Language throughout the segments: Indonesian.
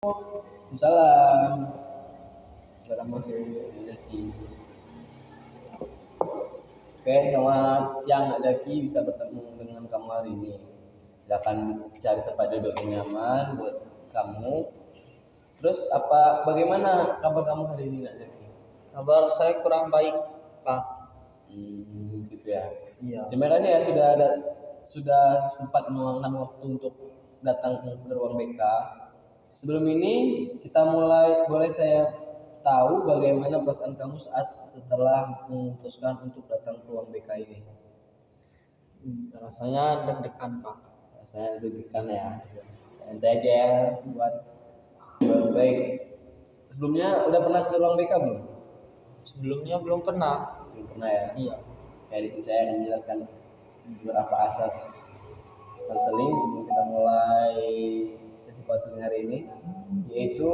Salam. Salam masuk Daki. Oke, selamat siang Nak Daki, bisa bertemu dengan kamu hari ini. Silakan cari tempat duduk yang nyaman buat kamu. Terus bagaimana kabar kamu hari ini Nak Daki? Kabar saya kurang baik, Pak. Gitu ya. Iya. Terima kasih ya sudah sempat meluangkan waktu untuk datang ke ruang BK. Sebelum ini kita mulai, boleh saya tahu bagaimana perasaan kamu setelah memutuskan untuk datang ke ruang BK ini? Rasanya deg-degan, Pak. Rasanya deg-degan ya. Santai aja ya buat baik. Sebelumnya udah pernah ke ruang BK belum? Sebelumnya belum pernah. Belum pernah ya? Iya. Ya, di sini saya akan menjelaskan beberapa asas konseling sebelum kita mulai sesi konseling hari ini, yaitu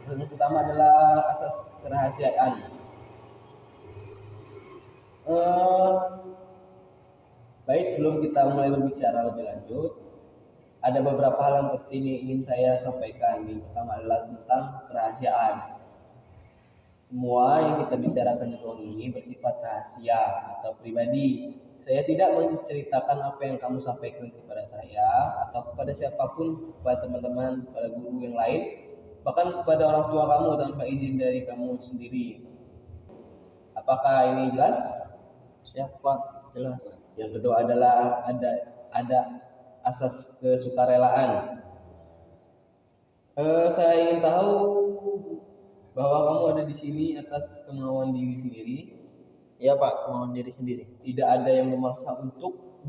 yang pertama adalah asas kerahasiaan. Baik, sebelum kita mulai berbicara lebih lanjut, ada beberapa hal yang penting yang ingin saya sampaikan. Yang pertama adalah tentang kerahasiaan. Semua yang kita bicarakan di ruang ini bersifat rahasia atau pribadi. Saya tidak menceritakan apa yang kamu sampaikan kepada saya atau kepada siapapun, kepada teman-teman, kepada guru yang lain, bahkan kepada orang tua kamu tanpa izin dari kamu sendiri. Apakah ini jelas? Siap, Pak. Jelas. Yang kedua adalah ada asas kesukarelaan. Saya ingin tahu bahwa kamu ada di sini atas kemauan diri sendiri. Iya, Pak, kemauan diri sendiri. Tidak ada yang memaksa untuk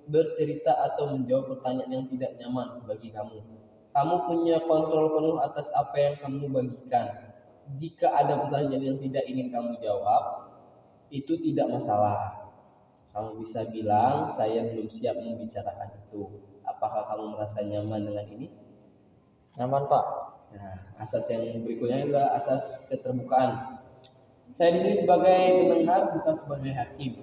bercerita atau menjawab pertanyaan yang tidak nyaman bagi kamu. Kamu punya kontrol penuh atas apa yang kamu bagikan. Jika ada pertanyaan yang tidak ingin kamu jawab, itu tidak masalah. Kamu bisa bilang, saya belum siap membicarakan itu. Apakah kamu merasa nyaman dengan ini? Nyaman, Pak. Nah, asas yang berikutnya adalah asas keterbukaan. Saya di sini sebagai pendengar, bukan sebagai hakim.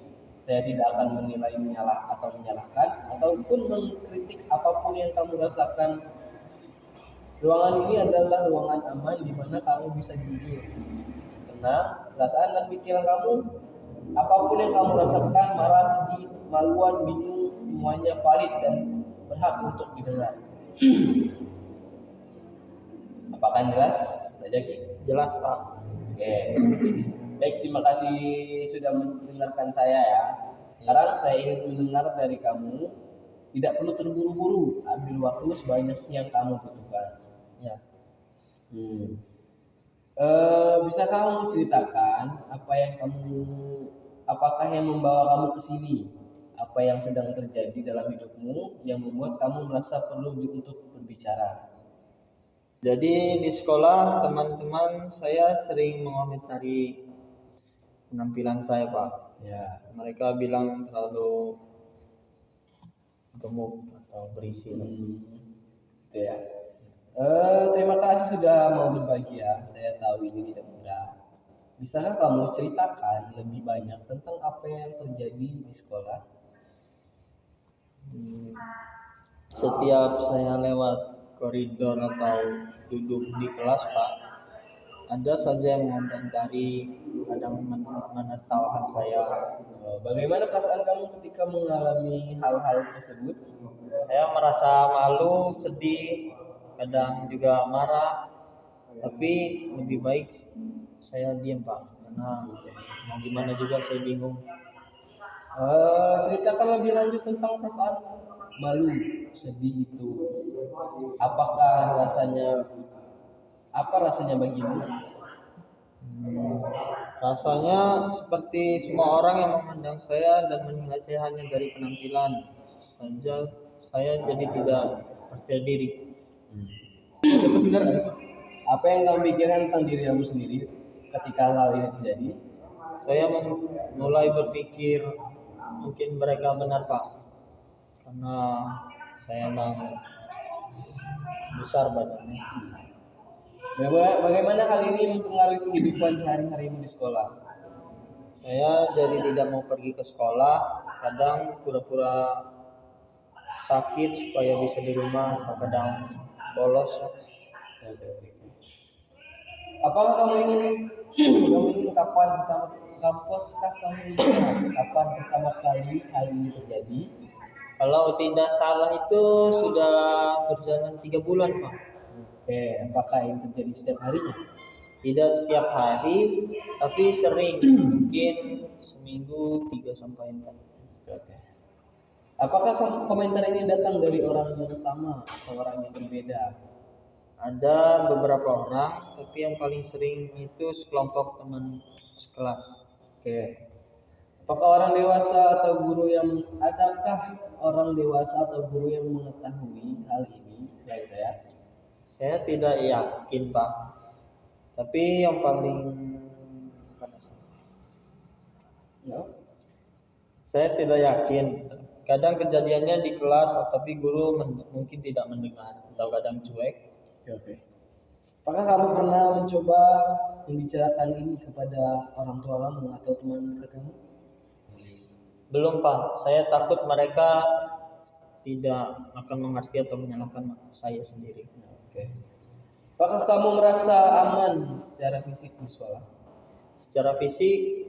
Saya tidak akan menilai menyalahkan ataupun mengkritik apapun yang kamu rasakan. Ruangan ini adalah ruangan aman di mana kamu bisa jujur, tenang, perasaan dan pikiran kamu. Apapun yang kamu rasakan, marah, sedih, maluan, bingung, semuanya valid dan berhak untuk didengar. Apakah jelas, Pak Jaki? Jelas, Pak. Oke. Baik, terima kasih sudah mendengarkan saya ya. Sekarang saya ingin mendengar dari kamu. Tidak perlu terburu-buru, ambil waktu sebanyak yang kamu butuhkan. Ya. Bisa kamu ceritakan apakah yang membawa kamu ke sini? Apa yang sedang terjadi dalam hidupmu yang membuat kamu merasa perlu untuk berbicara? Jadi di sekolah teman-teman saya sering mengomentari penampilan saya, Pak. Ya, Mereka bilang terlalu gemuk atau berisi. gitu ya. Terima kasih sudah mau berbagi ya. Saya tahu ini tidak mudah. Bisakah kamu ceritakan lebih banyak tentang apa yang terjadi di sekolah? Setiap saya lewat koridor atau duduk di kelas, Pak, ada saja yang mengomentari, kadang menertawakan saya. Bagaimana perasaan kamu ketika mengalami hal-hal tersebut? Saya merasa malu, sedih, kadang juga marah, tapi lebih baik saya diam, Pak, karena mau gimana juga saya bingung. Ceritakan lebih lanjut tentang perasaan malu, sedih itu. Apa rasanya bagimu? Rasanya seperti semua orang yang memandang saya dan menilai saya hanya dari penampilan saja. Saya jadi tidak percaya diri. Apa yang kamu pikirkan tentang diri kamu sendiri ketika hal ini terjadi? Saya mulai berpikir mungkin mereka benar, Pak, karena saya memang besar badannya. Bagaimana hal ini mempengaruhi kehidupan sehari-harimu di sekolah? Saya jadi tidak mau pergi ke sekolah, kadang pura-pura sakit supaya bisa di rumah, atau kadang bolos. Oke, oke, oke. Apakah kamu ingin kamu ingin kapankah kamu ingat kapan pertama kali hal ini terjadi? Kalau tidak salah itu sudah berjalan 3 bulan, Pak. Oke, apakah ini terjadi setiap harinya? Tidak setiap hari, tapi sering. Mungkin seminggu 3 sampai 4. Oke. Apakah komentar ini datang dari orang yang sama atau orang yang berbeda? Ada beberapa orang, tapi yang paling sering itu sekelompok teman sekelas. Oke. Apakah orang dewasa atau guru yang adakah orang dewasa atau guru yang mengetahui hal ini selain saya? Saya tidak yakin, Pak. Tapi yang paling No? saya tidak yakin. Kadang kejadiannya di kelas, tapi guru mungkin tidak mendengar atau kadang cuek. Oke. Apakah kamu pernah mencoba membicarakan ini kepada orang tua kamu atau teman dekat kamu? Belum, Pak. Saya takut mereka tidak akan mengerti atau menyalahkan saya sendiri. Oke. Apakah kamu merasa aman secara fisik di sekolah? Secara fisik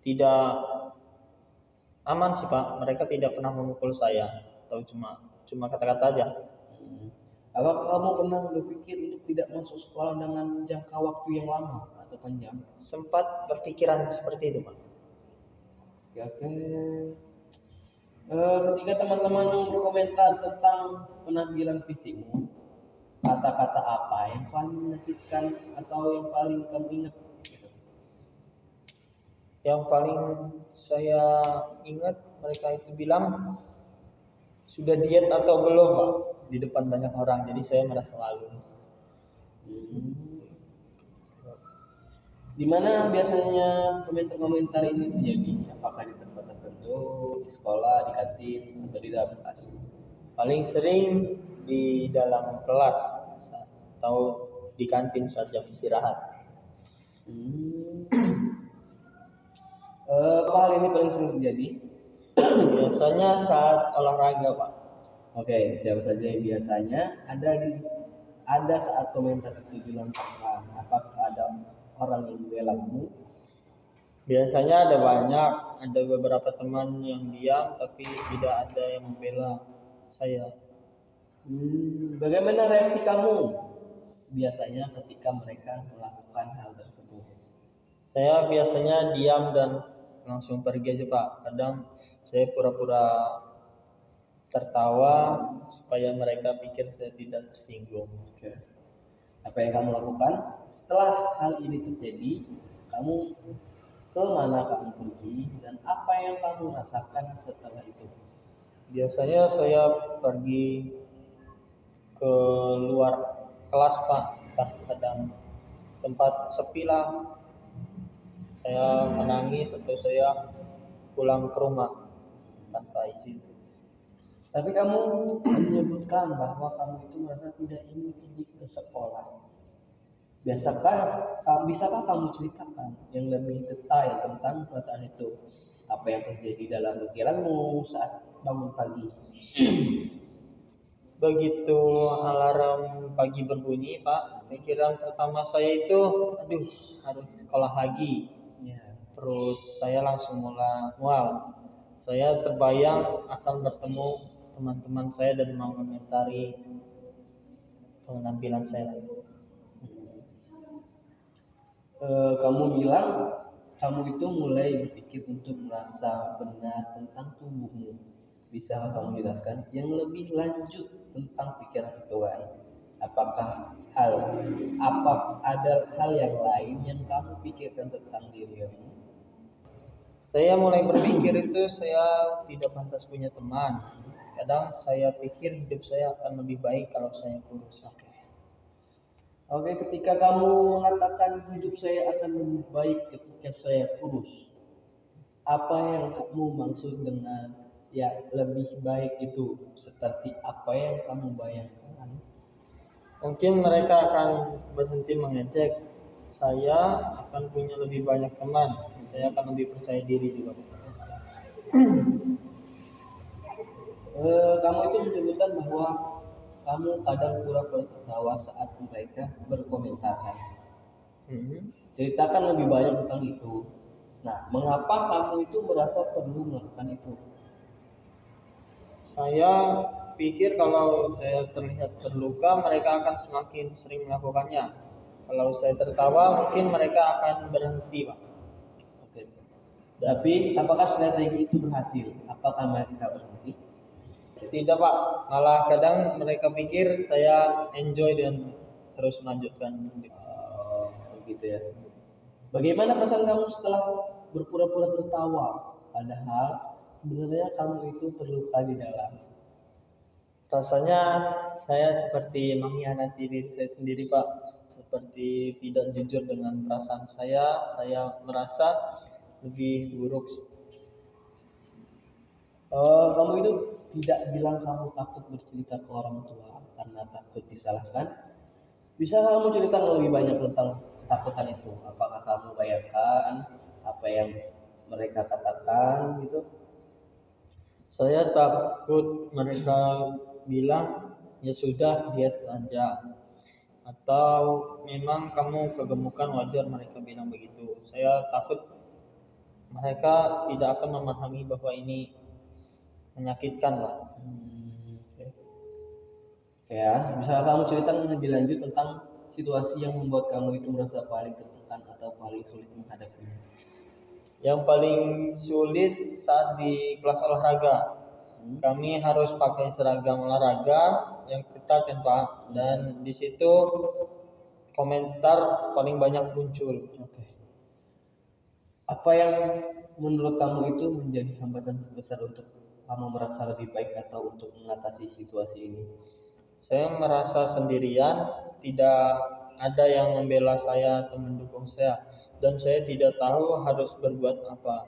tidak aman sih, Pak. Mereka tidak pernah memukul saya atau cuma kata-kata aja. Apakah kamu pernah berpikir untuk tidak masuk sekolah dengan jangka waktu yang lama atau panjang? Sempat berpikiran seperti itu, Pak. Oke, oke. Ketika teman-teman berkomentar tentang penampilan fisikmu, kata-kata apa yang paling menyakitkan atau yang paling kamu ingat? Yang paling saya ingat mereka itu bilang sudah diet atau belum, Pak, di depan banyak orang. Jadi saya merasa malu. Di mana biasanya komentar-komentar ini terjadi? Apakah di tempat tertentu, di sekolah, di kantin, atau di dalam kelas? Paling sering di dalam kelas atau di kantin saat jam istirahat. Apa hal ini paling sering terjadi? Biasanya saat olahraga, Pak. Oke, siapa saja yang biasanya ada saat komentar itu dilontarkan? Apakah ada orang yang membelamu? Biasanya ada banyak, ada beberapa teman yang diam tapi tidak ada yang membela saya. Bagaimana reaksi kamu biasanya ketika mereka melakukan hal tersebut? Saya biasanya diam dan langsung pergi aja, Pak. Kadang saya pura-pura tertawa supaya mereka pikir saya tidak tersinggung. Oke. Apa yang kamu lakukan setelah hal ini terjadi? Kamu ke mana kamu pergi dan apa yang kamu rasakan setelah itu? Biasanya saya pergi ke luar kelas, Pak. Kadang tempat sepi lah. Saya menangis atau saya pulang ke rumah tanpa izin. Tapi kamu menyebutkan bahwa kamu itu merasa tidak ingin pergi ke sekolah. Bisakah kamu ceritakan yang lebih detail tentang perasaan itu? Apa yang terjadi dalam pikiranmu saat bangun pagi? Begitu alarm pagi berbunyi, Pak, pikiran pertama saya itu, aduh, harus sekolah lagi. Ya. Perut saya langsung mulai mual. Saya terbayang akan bertemu teman-teman saya dan mengomentari penampilan saya. Kamu bilang kamu itu mulai berpikir untuk merasa benar tentang tubuhmu. Bisa kamu jelaskan yang lebih lanjut tentang pikiran itu? Apakah ada hal yang lain yang kamu pikirkan tentang dirimu? Saya mulai berpikir itu saya tidak pantas punya teman. Kadang saya pikir hidup saya akan lebih baik kalau saya kurus. Oke, ketika kamu mengatakan hidup saya akan lebih baik ketika saya kurus, apa yang kamu maksud dengan ya lebih baik itu? Seperti apa yang kamu bayangkan? Mungkin mereka akan berhenti mengejek. Saya akan punya lebih banyak teman. Saya akan lebih percaya diri juga. Kamu itu menyebutkan bahwa kamu kadang pura-pura tertawa saat mereka berkomentar kan? Ceritakan lebih banyak tentang itu. Nah, mengapa kamu itu merasa perlu melakukan itu? Saya pikir kalau saya terlihat terluka, mereka akan semakin sering melakukannya. Kalau saya tertawa, mungkin mereka akan berhenti, Pak. Oke. Tapi apakah strategi itu berhasil? Apakah mereka berhenti? Tidak, Pak. Malah kadang mereka pikir saya enjoy dan terus melanjutkan. Begitu ya. Bagaimana perasaan kamu setelah berpura-pura tertawa? Padahal sebenarnya kamu itu terluka di dalam. Rasanya saya seperti mengkhianati diri saya sendiri, Pak. Seperti tidak jujur dengan perasaan saya merasa lebih buruk. Kamu itu tidak bilang kamu takut bercerita ke orang tua karena takut disalahkan. Bisa kamu ceritakan lebih banyak tentang ketakutan itu? Apakah kamu bayangkan apa yang mereka katakan gitu? Saya takut mereka bilang, ya sudah diet aja. Atau memang kamu kegemukan, wajar mereka bilang begitu. Saya takut mereka tidak akan memahami bahwa ini menyakitkan, Pak. Oke. Ya, bisa kamu ceritakan lebih lanjut tentang situasi yang membuat kamu itu merasa paling tertekan atau paling sulit menghadapinya? Yang paling sulit saat di kelas olahraga. Kami harus pakai seragam olahraga yang ketat kan, Pak. Dan di situ komentar paling banyak muncul. Oke. Apa yang menurut kamu itu menjadi hambatan terbesar untuk kamu merasa lebih baik atau untuk mengatasi situasi ini? Saya merasa sendirian, tidak ada yang membela saya atau mendukung saya, dan saya tidak tahu harus berbuat apa.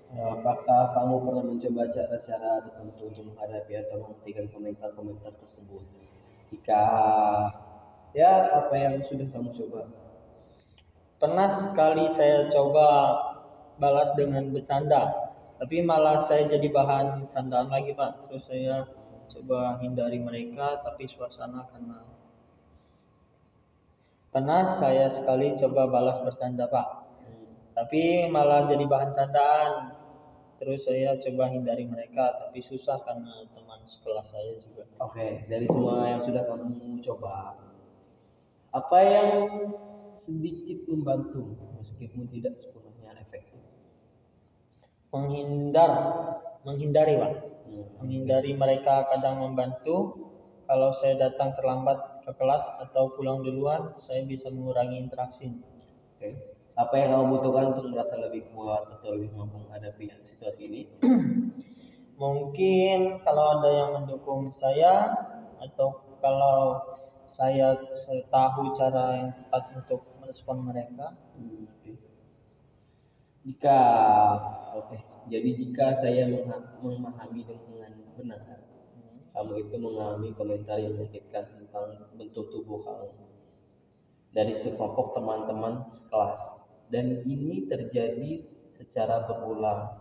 Apakah kamu pernah mencoba cara-cara tertentu untuk menghadapi atau menghentikan komentar-komentar tersebut? Jika ya, apa yang sudah kamu coba? Pernah sekali saya coba balas dengan bercanda, tapi malah saya jadi bahan candaan lagi, Pak. Terus saya coba hindari mereka, tapi suasana karena pernah saya sekali coba balas bercanda, Pak, tapi malah jadi bahan candaan. Terus saya coba hindari mereka, tapi susah karena teman sekelas saya juga. Oke, dari semua yang sudah kamu coba, apa yang sedikit membantu meskipun tidak sepenuhnya efektif? Menghindari, Pak. Menghindari mereka kadang membantu. Kalau saya datang terlambat ke kelas atau pulang duluan, saya bisa mengurangi interaksi. Oke. Apa yang kamu butuhkan untuk merasa lebih kuat atau lebih mampu menghadapi situasi ini? Mungkin kalau ada yang mendukung saya, atau kalau saya tahu cara yang tepat untuk merespon mereka. Jika jadi jika saya memahami dengan benar, kamu itu mengalami komentar yang menyakitkan tentang bentuk tubuh kamu dari sekelompok teman-teman sekelas, dan ini terjadi secara berulang.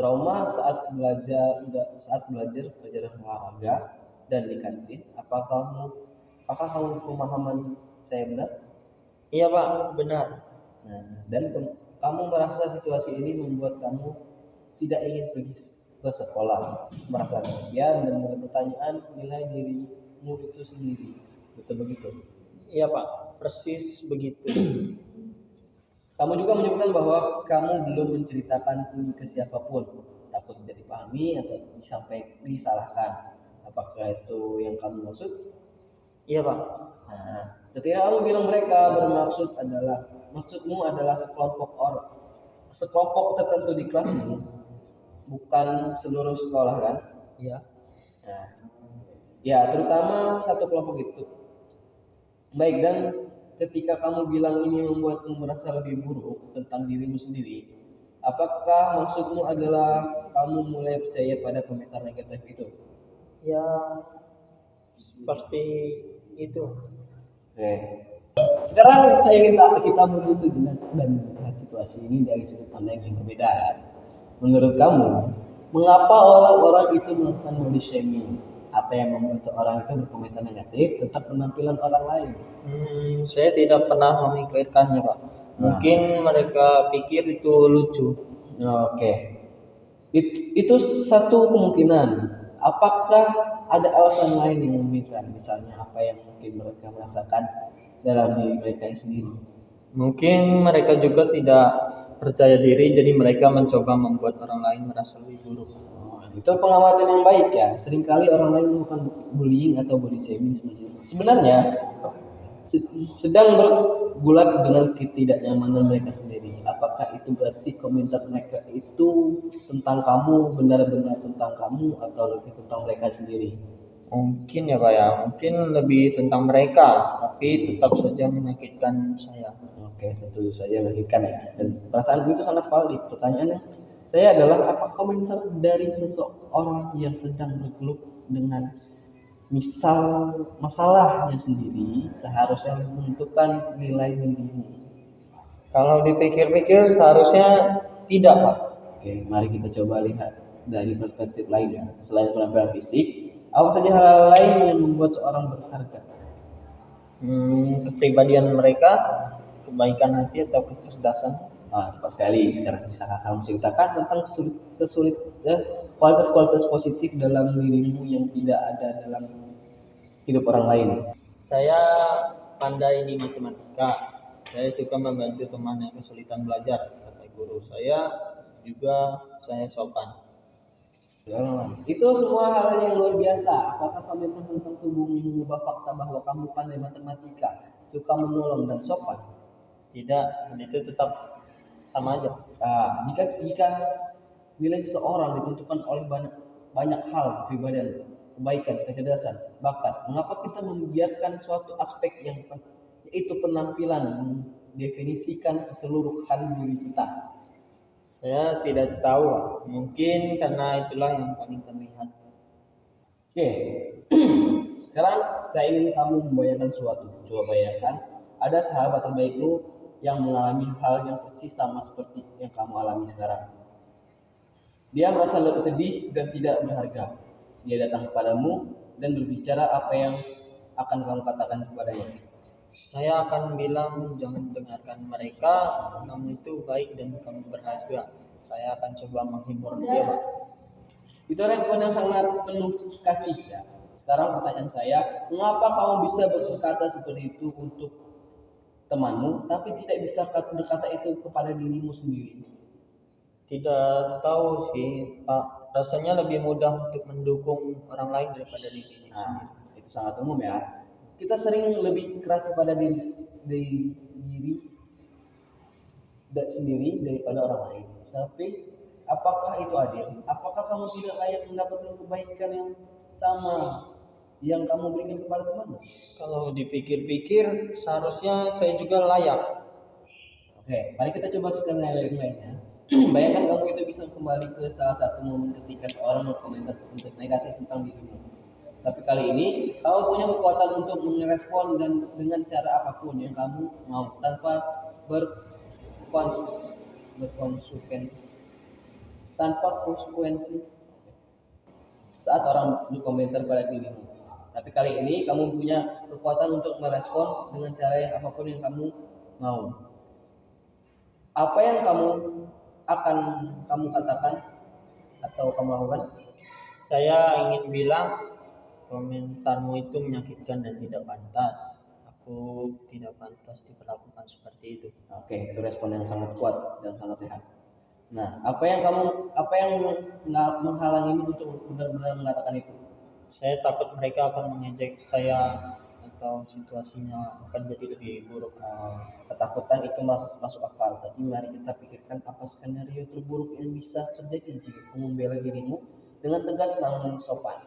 Trauma saat belajar pelajaran olahraga dan di kantin. Apakah kamu pemahaman saya benar? Iya, Pak, benar. Nah, dan kamu merasa situasi ini membuat kamu tidak ingin pergi ke sekolah, merasa kesepian dan bertanyaan nilai dirimu itu sendiri. Betul begitu? Iya, Pak, persis begitu. Kamu juga menyebutkan bahwa kamu belum menceritakan ini ke siapapun, takut tidak dipahami atau sampai disalahkan. Apakah itu yang kamu maksud? Iya, Pak. Nah, ketika kamu bilang mereka maksudmu adalah sekelompok tertentu di kelasmu, bukan seluruh sekolah kan? Iya. Nah, ya terutama satu kelompok itu. Baik, dan ketika kamu bilang ini membuatmu merasa lebih buruk tentang dirimu sendiri, apakah maksudmu adalah kamu mulai percaya pada komentar negatif itu? Ya, seperti itu. Oke. Sekarang saya ingin kita mundur sejenak dan melihat situasi ini dari sudut pandang yang berbeda. Menurut kamu, mengapa orang-orang itu melakukan body shaming? Apa yang membuat seorang itu berkomentar negatif tentang penampilan orang lain? Saya tidak pernah memikirkannya, Pak. Mungkin mereka pikir itu lucu. Oke, itu satu kemungkinan. Apakah ada alasan lain yang memikirkan, misalnya apa yang mungkin mereka merasakan dalam diri mereka sendiri? Mungkin mereka juga tidak percaya diri, jadi mereka mencoba membuat orang lain merasa lebih buruk. Itu pengamatan yang baik ya. Seringkali orang lain melakukan bullying atau body shaming sebenarnya sedang bergulat dengan ketidaknyamanan mereka sendiri. Apakah itu berarti komentar mereka itu tentang kamu, benar-benar tentang kamu, atau lebih tentang mereka sendiri? Mungkin ya, Pak ya, mungkin lebih tentang mereka, tapi tetap saja menyakitkan saya. Oke, tentu saja menyakitkan ya. Dan perasaan itu sangat valid. Pertanyaannya saya adalah, apa komentar dari seseorang yang sedang bergelut dengan misal masalahnya sendiri seharusnya menentukan nilai dirimu? Kalau dipikir-pikir seharusnya tidak, Pak. Oke, mari kita coba lihat dari perspektif lainnya. Selain penampilan fisik, apa saja hal lain yang membuat seorang berharga? Kepribadian mereka, kebaikan hati atau kecerdasan. Tepat sekali. Sekarang bisakah kamu ceritakan tentang kualitas-kualitas positif dalam dirimu yang tidak ada dalam hidup orang lain? Saya pandai di matematika. Saya suka membantu teman yang kesulitan belajar. Kata guru saya juga saya sopan. Itu semua hal yang luar biasa. Apakah komentar tentang tubuhmu mengubah fakta bahwa kamu pandai matematika, suka menolong dan sopan? Tidak, itu tetap sama aja. Jika nilai seseorang ditentukan oleh banyak hal, kepribadian, kebaikan, kecerdasan, bakat, mengapa kita membiarkan suatu aspek yang yaitu penampilan mendefinisikan keseluruhan diri kita? Saya tidak tahu, mungkin karena itulah yang paling terlihat. Oke, sekarang saya ingin kamu membayangkan suatu. Coba bayangkan, ada sahabat terbaikmu yang mengalami hal yang persis sama seperti yang kamu alami sekarang. Dia merasa lebih sedih dan tidak berharga. Dia datang kepadamu dan berbicara apa yang akan kamu katakan kepadanya. Saya akan bilang, jangan dengarkan mereka, kamu itu baik dan kamu berharga. Saya akan coba menghibur dia, Pak. Itu respon yang sangat penuh kasih ya. Sekarang pertanyaan saya, mengapa kamu bisa berkata seperti itu untuk temanmu, tapi tidak bisa berkata itu kepada dirimu sendiri? Tidak tahu sih, Pak. Rasanya lebih mudah untuk mendukung orang lain daripada diri sendiri. Itu sangat umum ya. Kita sering lebih keras kepada diri sendiri daripada orang lain. Tapi apakah itu adil? Apakah kamu tidak layak mendapatkan kebaikan yang sama yang kamu berikan kepada temanmu? Kalau dipikir-pikir, seharusnya saya juga layak. Oke, mari kita coba skenario yang lainnya. Bayangkan kamu itu bisa kembali ke salah satu momen ketika seorang berkomentar negatif tentang dirimu. Tapi kali ini kamu punya kekuatan untuk merespon dan dengan cara apapun yang kamu mau tanpa konsekuensi saat orang berkomentar pada dirimu. Tapi kali ini kamu punya kekuatan untuk merespon dengan cara yang apapun yang kamu mau. Apa yang akan kamu katakan atau kamu lakukan? Saya ingin bilang, komentarmu itu menyakitkan dan tidak pantas. Aku tidak pantas diperlakukan seperti itu. Oke, itu respon yang sangat kuat dan sangat sehat. Nah, apa yang menghalangimu untuk benar-benar mengatakan itu? Saya takut mereka akan mengejek saya atau situasinya akan jadi lebih buruk. Ketakutan itu masuk akal. Tapi mari kita pikirkan apa skenario terburuk yang bisa terjadi jika kamu membela dirimu dengan tegas namun sopan.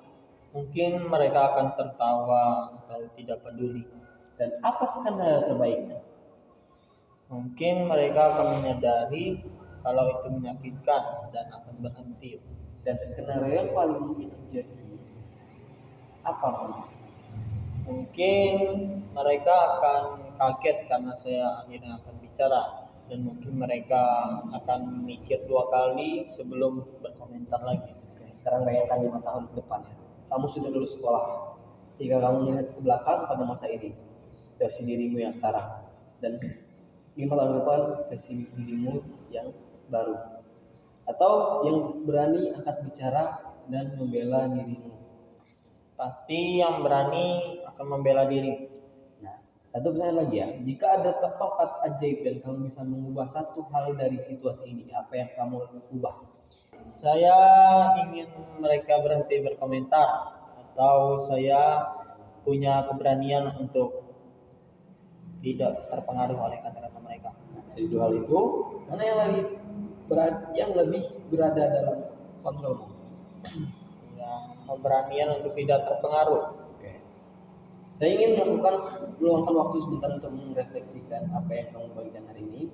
Mungkin mereka akan tertawa atau tidak peduli. Dan apa skenario terbaiknya? Mungkin mereka akan menyadari kalau itu menyakitkan dan akan berhenti. Dan skenario yang paling mungkin terjadi apa? Mungkin mereka akan kaget karena saya akhirnya akan bicara, dan mungkin mereka akan mikir 2 kali sebelum berkomentar lagi. Oke, sekarang bayangkan 5 tahun ke depan ya. kamu sudah lulus sekolah. Jika kamu melihat ke belakang pada masa ini, versi dirimu yang sekarang, dan 5 tahun ke depan versi dirimu yang baru, atau yang berani angkat bicara dan membela dirimu. Pasti yang berani akan membela diri. Nah, satu pertanyaan lagi ya, jika ada tongkat ajaib dan kamu bisa mengubah satu hal dari situasi ini, apa yang kamu ubah? Saya ingin mereka berhenti berkomentar, atau saya punya keberanian untuk tidak terpengaruh oleh kata-kata mereka. Dari dua hal itu, mana yang lebih berada dalam kontrolmu? Yang keberanian untuk tidak terpengaruh. Oke. Saya ingin meluangkan waktu sebentar untuk merefleksikan apa yang kamu bagikan hari ini.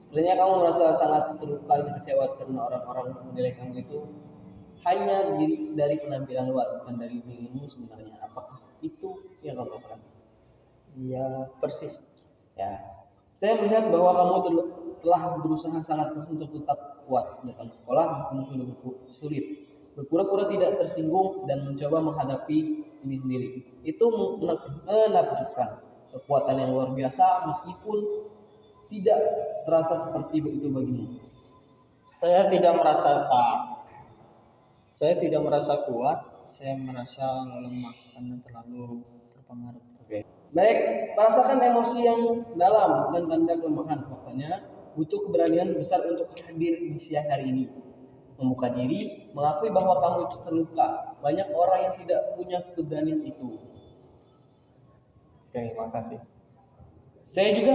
Sebenarnya kamu merasa sangat terluka dan kecewa karena orang-orang menilai kamu itu hanya dari penampilan luar, bukan dari dirimu sebenarnya. Apakah itu yang kamu rasakan? Ya, persis. Ya, saya melihat bahwa kamu telah berusaha sangat keras untuk tetap kuat datang ke sekolah, meskipun sulit, berpura-pura tidak tersinggung dan mencoba menghadapi ini sendiri. Itu menakjubkan, kekuatan yang luar biasa meskipun tidak terasa seperti itu bagimu. Saya tidak merasa saya tidak merasa kuat, saya merasa lemah karena terlalu terpengaruh. Oke. Baik, merasakan emosi yang dalam bukan tanda kelemahan. Faktanya butuh keberanian besar untuk hadir di siang hari ini. Membuka diri, mengakui bahwa kamu itu terluka. Banyak orang yang tidak punya keberanian itu. Oke, makasih. Saya juga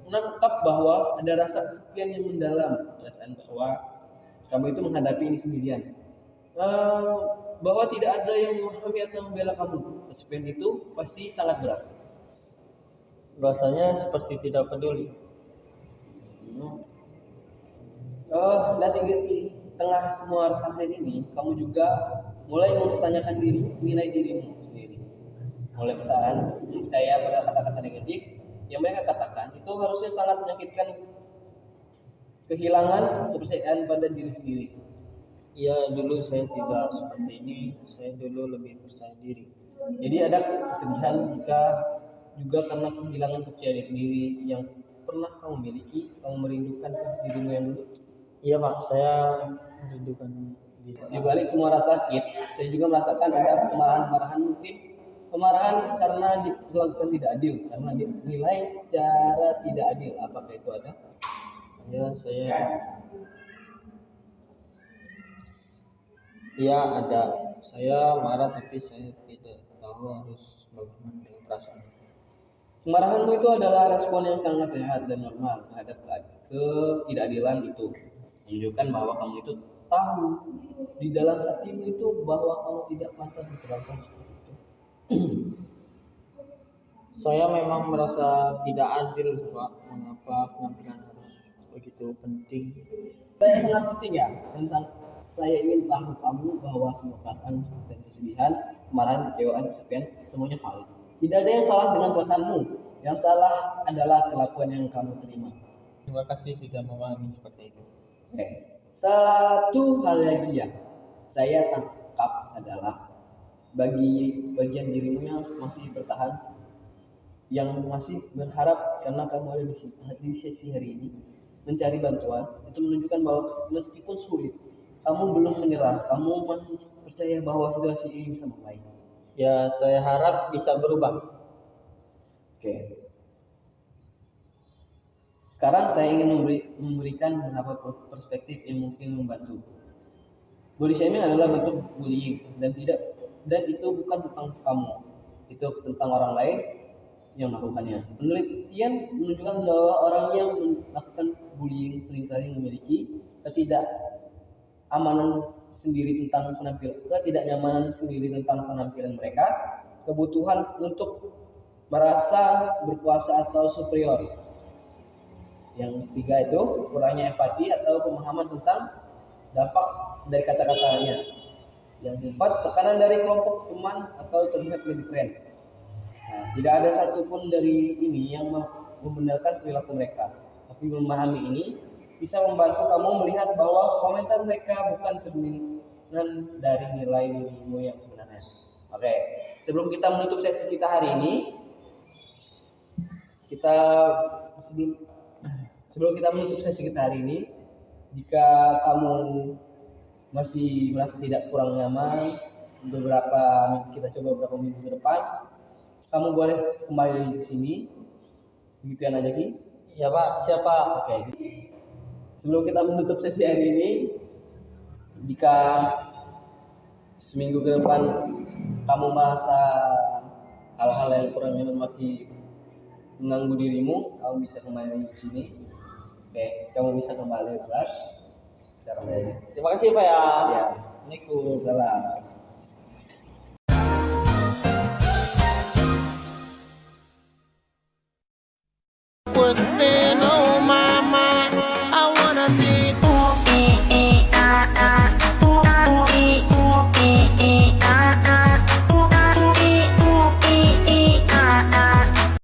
menangkap bahwa ada rasa kesepian yang mendalam, perasaan bahwa kamu itu menghadapi ini sendirian. Bahwa tidak ada yang memahami atau membela kamu. Kesepian itu pasti sangat berat. Rasanya seperti tidak peduli. Dan di tengah semua rasa ini, kamu juga mulai mempertanyakan nilai dirimu sendiri. Mulai percaya pada kata-kata negatif yang mereka katakan itu harusnya sangat menyakitkan, kehilangan kepercayaan pada diri sendiri. Ya, dulu saya tidak seperti ini. Saya dulu lebih percaya diri. Jadi ada kesedihan jika juga karena kehilangan kepercayaan diri yang pernah kamu miliki, kamu merindukan dirimu yang dulu. Iya Pak, saya merindukan diri. Di balik semua rasa sakit, saya juga merasakan ada kemarahan mungkin. Kemarahan karena dilakukan tidak adil, karena dinilai secara tidak adil. Apakah itu ada? Ya, Iya ada. Saya marah tapi saya tidak tahu harus bagaimana dengan perasaan. Kemarahanmu itu adalah respon yang sangat sehat dan normal terhadap ketidakadilan itu. Menunjukkan bahwa kamu itu tahu di dalam hatimu itu bahwa kamu tidak pantas diperlakukan seperti itu. Saya memang merasa tidak adil Pak. Mengapa penampilan harus begitu penting? Saya sangat penting ya, dan saya ingin tahu kamu bahwa semua perasaan dan kesedihan, kemarahan, kecewaan, kesepian, semuanya valid. Tidak ada yang salah dengan perasaanmu. Yang salah adalah kelakuan yang kamu terima. Terima kasih sudah memahami seperti itu. Oke. Satu hal lagi yang saya tangkap adalah bagi bagian dirimu yang masih bertahan, yang masih berharap karena kamu ada di sesi hari ini mencari bantuan, itu menunjukkan bahwa meskipun sulit, kamu belum menyerah, kamu masih percaya bahwa situasi ini bisa membaik. Ya, saya harap bisa berubah. Oke. Sekarang saya ingin memberikan beberapa perspektif yang mungkin membantu. Body shaming adalah bentuk bullying dan itu bukan tentang kamu, itu tentang orang lain yang melakukannya. Penelitian menunjukkan bahwa orang yang melakukan bullying seringkali memiliki ketidaknyamanan sendiri tentang penampilan mereka, kebutuhan untuk merasa berkuasa atau superior. Yang ketiga itu kurangnya empati atau pemahaman tentang dampak dari kata-katanya. Yang keempat, tekanan dari kelompok teman atau terlihat lebih keren. Nah, tidak ada satupun dari ini yang membenarkan perilaku mereka. Tapi memahami ini bisa membantu kamu melihat bahwa komentar mereka bukan cermin dari nilai dirimu yang sebenarnya. Oke, sebelum kita menutup sesi kita hari ini, kita sebelum kita menutup sesi kita hari ini, jika kamu masih merasa tidak kurang nyaman, kita coba beberapa minggu ke depan, kamu boleh kembali ke sini. Begitu ya Najaki? Ya Pak, siapa? Oke. Sebelum kita menutup sesi hari ini, jika seminggu ke depan kamu merasa hal-hal yang kurang nyaman masih mengganggu dirimu, kamu bisa kembali ke sini. Oke, kamu bisa kembali ke kelas. Terima kasih Pak ya. Ya. Assalamualaikum. Salam. Was there